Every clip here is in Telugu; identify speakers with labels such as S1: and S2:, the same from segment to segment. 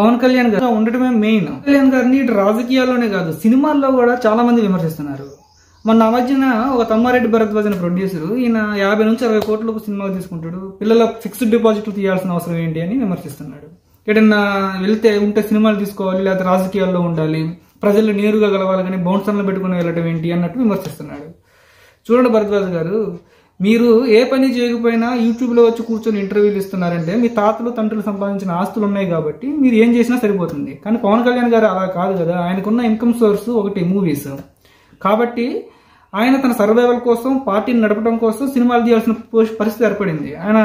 S1: పవన్ కళ్యాణ్ గారు ఉండటమే మెయిన్. కళ్యాణ్ గారిని ఇటు రాజకీయాల్లోనే కాదు సినిమాల్లో కూడా చాలా మంది విమర్శిస్తున్నారు. మొన్న ఆ మధ్యన ఒక తమ్మారెడ్డి భరద్వాజ్ అనే ప్రొడ్యూసర్ ఈయన 50 నుంచి 60 కోట్లకు సినిమా తీసుకుంటాడు, పిల్లల ఫిక్స్డ్ డిపాజిట్లు తీయాల్సిన అవసరం ఏంటి అని విమర్శిస్తున్నాడు. ఎక్కడన్నా ఉంటే సినిమాలు తీసుకోవాలి, లేదా రాజకీయాల్లో ఉండాలి, ప్రజలు నేరుగా గెలవాలి, కానీ బౌన్సర్లు పెట్టుకుని వెళ్ళటం ఏంటి అన్నట్టు విమర్శిస్తున్నాడు. చూడండి భరద్వాజ్ గారు, మీరు ఏ పని చేయకపోయినా యూట్యూబ్లో వచ్చి కూర్చొని ఇంటర్వ్యూలు ఇస్తున్నారంటే మీ తాతలు తండ్రులు సంపాదించిన ఆస్తులు ఉన్నాయి కాబట్టి మీరు ఏం చేసినా సరిపోతుంది. కానీ పవన్ కళ్యాణ్ గారు అలా కాదు కదా, ఆయనకున్న ఇన్కమ్ సోర్స్ ఒకటి మూవీస్. కాబట్టి ఆయన తన సర్వైవల్ కోసం, పార్టీని నడపడం కోసం సినిమాలు తీయాల్సిన పరిస్థితి ఏర్పడింది. ఆయన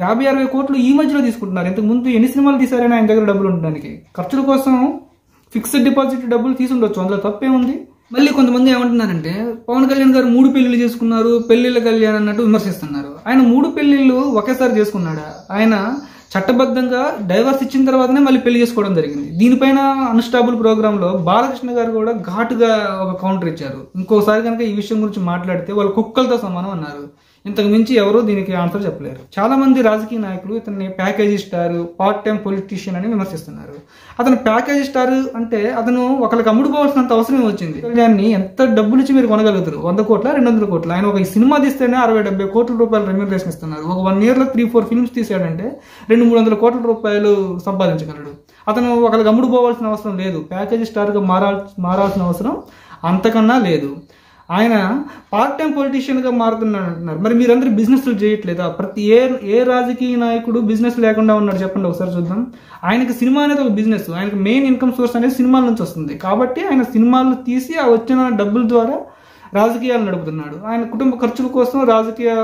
S1: 50-60 కోట్లు ఈ మధ్యలో తీసుకుంటున్నారు. ఇంతకు ముందు ఎన్ని సినిమాలు తీశారని ఆయన దగ్గర డబ్బులు ఉండడానికి. ఖర్చుల కోసం ఫిక్స్డ్ డిపాజిట్ డబ్బులు తీసుండొచ్చు, అందులో తప్పేముంది. మళ్ళీ కొంతమంది ఏమంటున్నారంటే పవన్ కళ్యాణ్ గారు 3 పెళ్లిళ్ళు చేసుకున్నారు, పెళ్లిళ్ళ కళ్యాణ్ అన్నట్టు విమర్శిస్తున్నారు. ఆయన 3 పెళ్లిళ్ళు ఒకేసారి చేసుకున్నాడా? ఆయన చట్టబద్ధంగా డైవర్స్ ఇచ్చిన తర్వాతనే మళ్ళీ పెళ్లి చేసుకోవడం జరిగింది. దీనిపైన అన్స్టాబుల్ ప్రోగ్రామ్ లో బాలకృష్ణ గారు కూడా ఘాటుగా ఒక కౌంటర్ ఇచ్చారు. ఇంకోసారి కనుక ఈ విషయం గురించి మాట్లాడితే వాళ్ళు కుక్కలతో సమానం అన్నారు. ఇంతకు మించి ఎవరు దీనికి ఆన్సర్ చెప్పలేరు. చాలా మంది రాజకీయ నాయకులు ఇతన్ని package star, part time politician అని విమర్శిస్తున్నారు. అతను ప్యాకేజీ స్టార్ అంటే అతను ఒకరికి అమ్ముడుపోవాల్సినంత అవసరం వచ్చింది. కళ్యాణ్ని ఎంత డబ్బులు ఇచ్చి మీరు కొనగలుగుతారు? 100 కోట్ల 200 కోట్ల? ఆయన ఒక సినిమా తీస్తేనే 60-70 కోట్ల రూపాయలు రెమ్యూనరేషన్ ఇస్తున్నారు. ఒక 1 year లో 3-4 ఫిల్మ్స్ తీసాడంటే 200-300 కోట్ల రూపాయలు సంపాదించగలడు. అతను ఒకరికి అమ్ముడుపోవాల్సిన అవసరం లేదు, ప్యాకేజీ స్టార్గా మారాల్సిన అవసరం అంతకన్నా లేదు. ఆయన పార్ట్ టైం పొలిటీషియన్ గా మారుతున్నాడు అంటున్నారు. మరి మీరందరూ బిజినెస్లు చేయట్లేదా? ప్రతి ఏ రాజకీయ నాయకుడు బిజినెస్ లేకుండా ఉన్నాడు చెప్పండి ఒకసారి చూద్దాం. ఆయనకి సినిమా అనేది ఒక బిజినెస్, ఆయనకి మెయిన్ ఇన్కమ్ సోర్స్ అనేది సినిమాల నుంచి వస్తుంది. కాబట్టి ఆయన సినిమాలు తీసి ఆ వచ్చిన డబ్బుల ద్వారా రాజకీయాలు నడుపుతున్నాడు. ఆయన కుటుంబ ఖర్చుల కోసం, రాజకీయ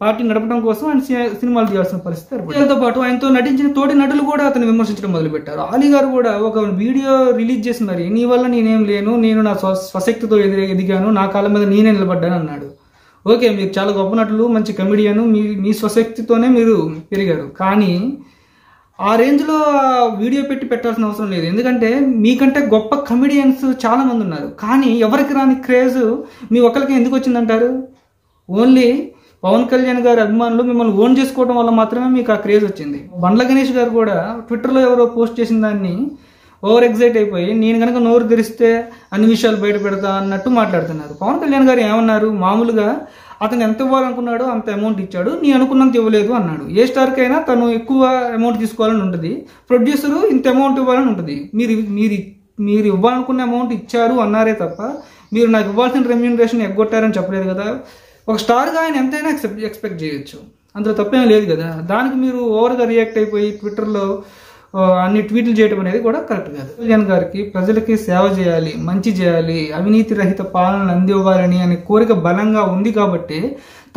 S1: పార్టీ నడపడం కోసం ఆయన సినిమాలు తీయాల్సిన పరిస్థితి ఏర్పడింది. దీంతో పాటు ఆయనతో నటించిన తోటి నటులు కూడా అతను విమర్శించడం మొదలుపెట్టారు. అలీ గారు కూడా ఒక వీడియో రిలీజ్ చేసి మరి నీ వల్ల నేనేం లేను, నేను నా స్వశక్తితో ఎదిగాను, నా కాళ్ళ మీద నేనే నిలబడ్డాను అన్నాడు. ఓకే, మీరు చాలా గొప్ప నటులు, మంచి కమెడియన్, మీ స్వశక్తితోనే మీరు పెరిగారు. కానీ ఆ రేంజ్లో వీడియో పెట్టాల్సిన అవసరం లేదు. ఎందుకంటే మీకంటే గొప్ప కమెడియన్స్ చాలా మంది ఉన్నారు. కానీ ఎవరికి రాని క్రేజ్ మీ ఒక్కరికి ఎందుకు వచ్చిందంటారు? ఓన్లీ పవన్ కళ్యాణ్ గారి అభిమానులు మిమ్మల్ని ఓన్ చేసుకోవడం వల్ల మాత్రమే మీకు ఆ క్రేజ్ వచ్చింది. బండ్ల గణేష్ గారు కూడా ట్విట్టర్లో ఎవరో పోస్ట్ చేసిన దాన్ని ఓవర్ ఎగ్జైట్ అయిపోయి నేను కనుక నోరు తెరిస్తే అన్ని విషయాలు బయట పెడతా అన్నట్టు మాట్లాడుతున్నారు. పవన్ కళ్యాణ్ గారు ఏమన్నారు? మామూలుగా అతను ఎంత ఇవ్వాలనుకున్నాడో అంత అమౌంట్ ఇచ్చాడు, నీ అనుకున్నంత ఇవ్వలేదు అన్నాడు. ఏ స్టార్కైనా తను ఎక్కువ అమౌంట్ తీసుకోవాలని ఉంటుంది, ప్రొడ్యూసరు ఇంత అమౌంట్ ఇవ్వాలని ఉంటుంది. మీరు ఇవ్వాలనుకున్న అమౌంట్ ఇచ్చారు అన్నారే తప్ప మీరు నాకు ఇవ్వాల్సిన రెమ్యూనరేషన్ ఎగ్గొట్టారని చెప్పలేదు కదా. ఒక స్టార్గా ఆయన ఎంతైనా ఎక్స్పెక్ట్ చేయొచ్చు, అందులో తప్పేం లేదు కదా. దానికి మీరు ఓవర్గా రియాక్ట్ అయిపోయి ట్విట్టర్లో అన్ని ట్వీట్లు చేయడం అనేది కూడా కరెక్ట్ కాదు. కళ్యాణ్ గారికి ప్రజలకి సేవ చేయాలి, మంచి చేయాలి, అవినీతి రహిత పాలన అందివ్వాలని అనే కోరిక బలంగా ఉంది కాబట్టి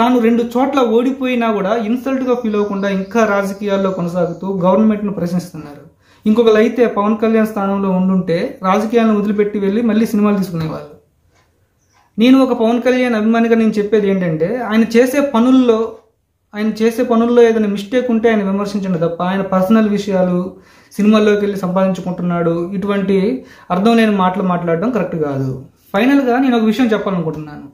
S1: తాను 2 చోట్ల ఓడిపోయినా కూడా ఇన్సల్ట్గా ఫీల్ అవ్వకుండా ఇంకా రాజకీయాల్లో కొనసాగుతూ గవర్నమెంట్ను ప్రశ్నిస్తున్నారు. ఇంకొకరు అయితే పవన్ కళ్యాణ్ స్థానంలో ఉండుంటే రాజకీయాలను వదిలిపెట్టి వెళ్ళి మళ్ళీ సినిమాలు తీసుకునేవాళ్ళు. నేను ఒక పవన్ కళ్యాణ్ అభిమానిగా నేను చెప్పేది ఏంటంటే ఆయన చేసే పనుల్లో ఏదైనా మిస్టేక్ ఉంటే ఆయన విమర్శించండి తప్ప ఆయన పర్సనల్ విషయాలు, సినిమాల్లోకి వెళ్ళి సంపాదించుకుంటున్నాడు, ఇటువంటి అర్థం లేని మాటలు మాట్లాడడం కరెక్ట్ కాదు. ఫైనల్గా నేను ఒక విషయం చెప్పాలనుకుంటున్నాను.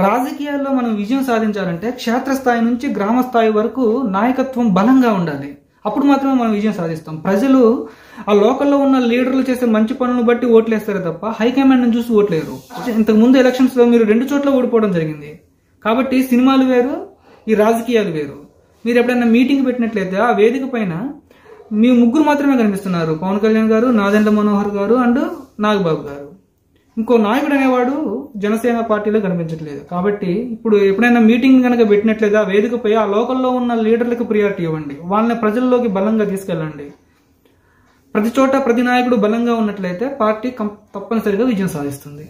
S1: రాజకీయాల్లో మనం విజయం సాధించాలంటే క్షేత్రస్థాయి నుంచి గ్రామ స్థాయి వరకు నాయకత్వం బలంగా ఉండాలి. అప్పుడు మాత్రమే మనం విజయం సాధిస్తాం. ప్రజలు ఆ లోకల్లో ఉన్న లీడర్లు చేసే మంచి పనులను బట్టి ఓట్లేస్తారు తప్ప హైకమాండ్ని చూసి ఓట్లేరు. ఇంతకు ముందు ఎలక్షన్స్లో మీరు 2 చోట్ల ఓడిపోవడం జరిగింది. కాబట్టి సినిమాలు వేరు, ఈ రాజకీయాలు వేరు. మీరు ఎప్పుడైనా మీటింగ్ పెట్టినట్లయితే ఆ వేదిక పైన మీ ముగ్గురు మాత్రమే కనిపిస్తున్నారు, పవన్ కళ్యాణ్ గారు, నాదెండ్ల మనోహర్ గారు అండ్ నాగబాబు గారు. ఇంకో నాయకుడు అనేవాడు జనసేన పార్టీలో కనిపించట్లేదు. కాబట్టి ఇప్పుడు ఎప్పుడైనా మీటింగ్ కనుక పెట్టినట్లయితే ఆ వేదికపై ఆ లోకల్లో ఉన్న లీడర్లకు ప్రియారిటీ ఇవ్వండి, వాళ్ళని ప్రజల్లోకి బలంగా తీసుకెళ్ళండి. ప్రతి చోట ప్రతి నాయకుడు బలంగా ఉన్నట్లయితే పార్టీ తప్పనిసరిగా విజయం సాధిస్తుంది.